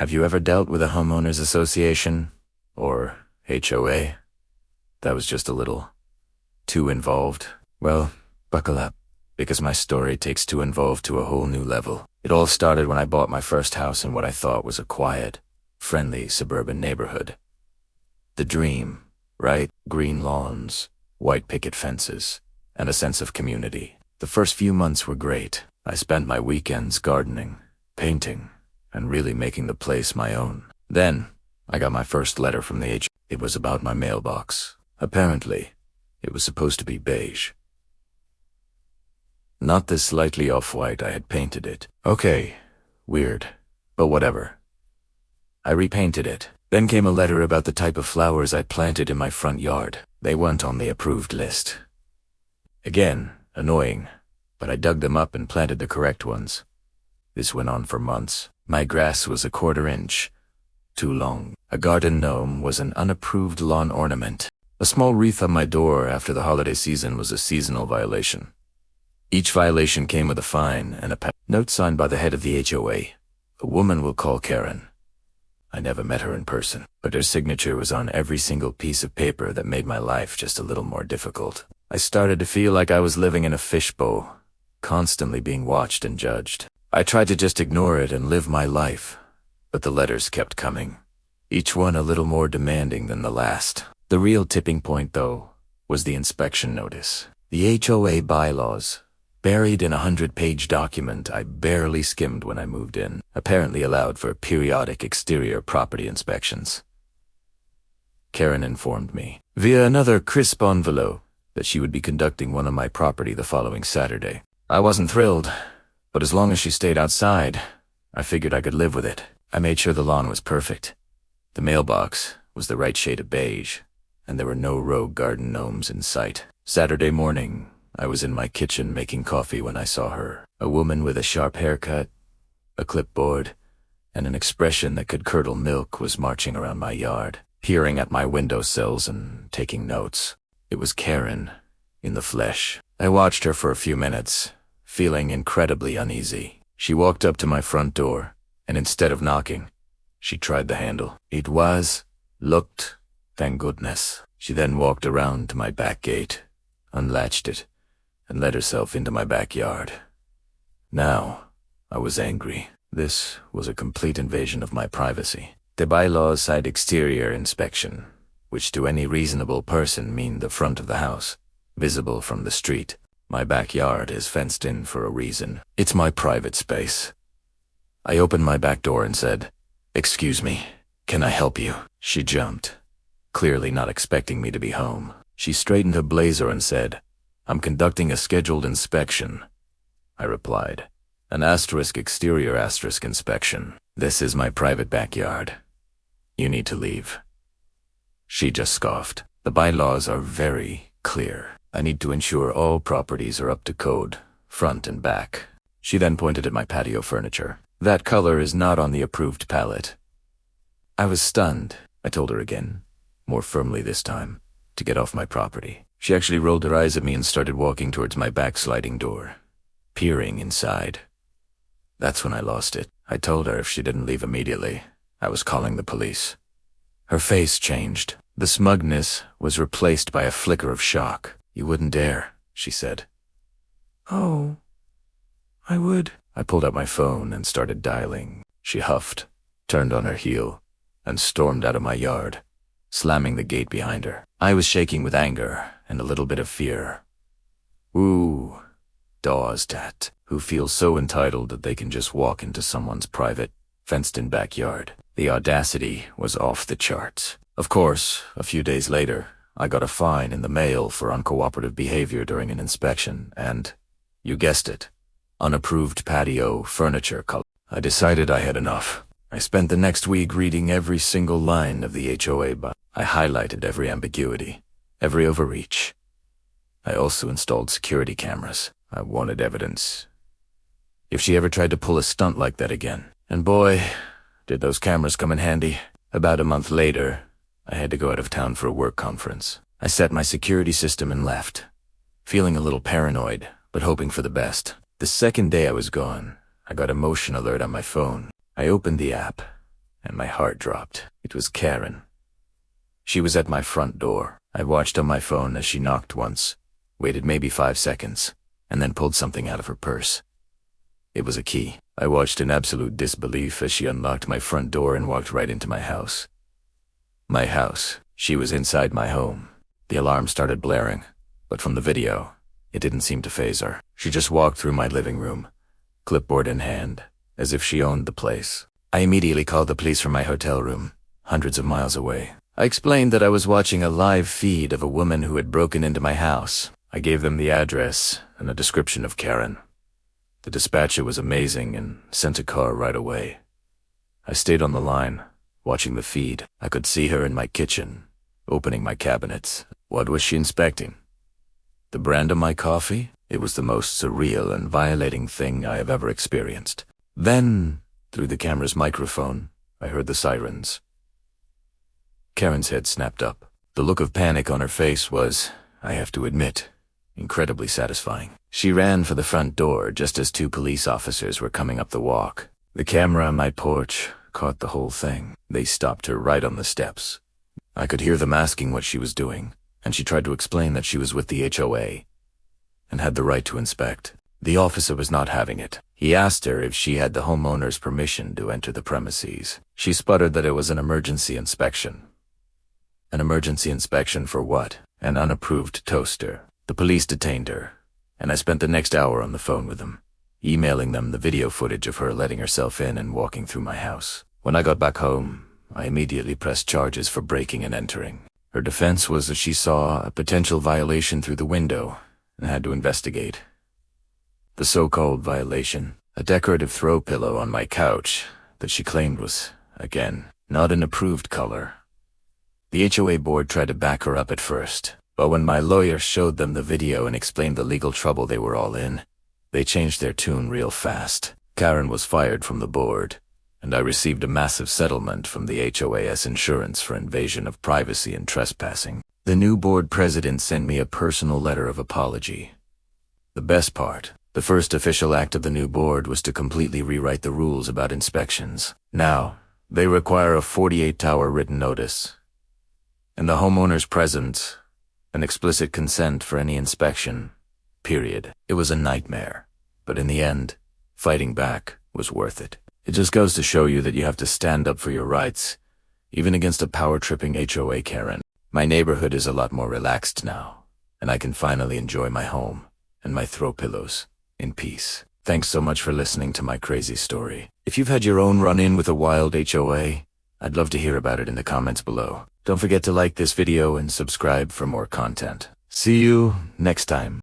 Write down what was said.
Have you ever dealt with a homeowners association? Or HOA? That was just a little too involved. Well, buckle up, because my story takes too involved to a whole new level. It all started when I bought my first house in what I thought was a quiet, friendly suburban neighborhood. The dream, right? Green lawns, white picket fences, and a sense of community. The first few months were great. I spent my weekends gardening, painting, and really making the place my own. Then, I got my first letter from the HOA. It was about my mailbox. Apparently, it was supposed to be beige. Not the slightly off-white I had painted it. Okay, weird, but whatever. I repainted it. Then came a letter about the type of flowers I'd planted in my front yard. They weren't on the approved list. Again, annoying, but I dug them up and planted the correct ones. This went on for months. My grass was a 1/4 inch too long. A garden gnome was an unapproved lawn ornament. A small wreath on my door after the holiday season was a seasonal violation. Each violation came with a fine and a note signed by the head of the HOA. A woman we'll call Karen. I never met her in person, but her signature was on every single piece of paper that made my life just a little more difficult. I started to feel like I was living in a fishbowl, constantly being watched and judged. I tried to just ignore it and live my life, but the letters kept coming, each one a little more demanding than the last. The real tipping point, though, was the inspection notice. The HOA bylaws, buried in a 100-page document I barely skimmed when I moved in, apparently allowed for periodic exterior property inspections. Karen informed me, via another crisp envelope, that she would be conducting one on my property the following Saturday. I wasn't thrilled, but as long as she stayed outside, I figured I could live with it. I made sure the lawn was perfect. The mailbox was the right shade of beige, and there were no rogue garden gnomes in sight. Saturday morning, I was in my kitchen making coffee when I saw her. A woman with a sharp haircut, a clipboard, and an expression that could curdle milk was marching around my yard, peering at my windowsills and taking notes. It was Karen, in the flesh. I watched her for a few minutes, feeling incredibly uneasy. She walked up to my front door, and instead of knocking, she tried the handle. It looked, thank goodness. She then walked around to my back gate, unlatched it, and let herself into my backyard. Now, I was angry. This was a complete invasion of my privacy. The bylaws cite exterior inspection, which to any reasonable person mean the front of the house, visible from the street. My backyard is fenced in for a reason. It's my private space. I opened my back door and said, "Excuse me, can I help you?" She jumped, clearly not expecting me to be home. She straightened her blazer and said, "I'm conducting a scheduled inspection." I replied, "An exterior inspection. This is my private backyard. You need to leave." She just scoffed. The bylaws are very clear. I need to ensure all properties are up to code, front and back. She then pointed at my patio furniture. That color is not on the approved palette. I was stunned. I told her again, more firmly this time, to get off my property. She actually rolled her eyes at me and started walking towards my back sliding door, peering inside. That's when I lost it. I told her if she didn't leave immediately, I was calling the police. Her face changed. The smugness was replaced by a flicker of shock. "You wouldn't dare," she said. "Oh, I would." I pulled out my phone and started dialing. She huffed, turned on her heel, and stormed out of my yard, slamming the gate behind her. I was shaking with anger and a little bit of fear. Ooh, does that, who feel so entitled that they can just walk into someone's private, fenced-in backyard. The audacity was off the charts. Of course, a few days later, I got a fine in the mail for uncooperative behavior during an inspection and, you guessed it, unapproved patio furniture color. I decided I had enough. I spent the next week reading every single line of the HOA bylaw. I highlighted every ambiguity, every overreach. I also installed security cameras. I wanted evidence. If she ever tried to pull a stunt like that again. And boy, did those cameras come in handy. About a month later, I had to go out of town for a work conference. I set my security system and left, feeling a little paranoid, but hoping for the best. The second day I was gone, I got a motion alert on my phone. I opened the app, and my heart dropped. It was Karen. She was at my front door. I watched on my phone as she knocked once, waited maybe 5 seconds, and then pulled something out of her purse. It was a key. I watched in absolute disbelief as she unlocked my front door and walked right into my house. My house. She was inside my home. The alarm started blaring, but from the video, it didn't seem to faze her. She just walked through my living room, clipboard in hand, as if she owned the place. I immediately called the police from my hotel room, hundreds of miles away. I explained that I was watching a live feed of a woman who had broken into my house. I gave them the address and a description of Karen. The dispatcher was amazing and sent a car right away. I stayed on the line, watching the feed. I could see her in my kitchen, opening my cabinets. What was she inspecting? The brand of my coffee? It was the most surreal and violating thing I have ever experienced. Then, through the camera's microphone, I heard the sirens. Karen's head snapped up. The look of panic on her face was, I have to admit, incredibly satisfying. She ran for the front door just as 2 police officers were coming up the walk. The camera on my porch caught the whole thing. They stopped her right on the steps. I could hear them asking what she was doing, and she tried to explain that she was with the HOA and had the right to inspect. The officer was not having it. He asked her if she had the homeowner's permission to enter the premises. She sputtered that it was an emergency inspection. An emergency inspection for what? An unapproved toaster. The police detained her, and I spent the next hour on the phone with them, emailing them the video footage of her letting herself in and walking through my house. When I got back home, I immediately pressed charges for breaking and entering. Her defense was that she saw a potential violation through the window and had to investigate. The so-called violation, a decorative throw pillow on my couch that she claimed was, again, not an approved color. The HOA board tried to back her up at first, but when my lawyer showed them the video and explained the legal trouble they were all in, they changed their tune real fast. Karen was fired from the board, and I received a massive settlement from the HOA's insurance for invasion of privacy and trespassing. The new board president sent me a personal letter of apology. The best part, the first official act of the new board was to completely rewrite the rules about inspections. Now, they require a 48-hour written notice, and the homeowner's present, an explicit consent for any inspection, period. It was a nightmare, but in the end, fighting back was worth it. It just goes to show you that you have to stand up for your rights, even against a power-tripping HOA Karen. My neighborhood is a lot more relaxed now, and I can finally enjoy my home and my throw pillows in peace. Thanks so much for listening to my crazy story. If you've had your own run-in with a wild HOA, I'd love to hear about it in the comments below. Don't forget to like this video and subscribe for more content. See you next time.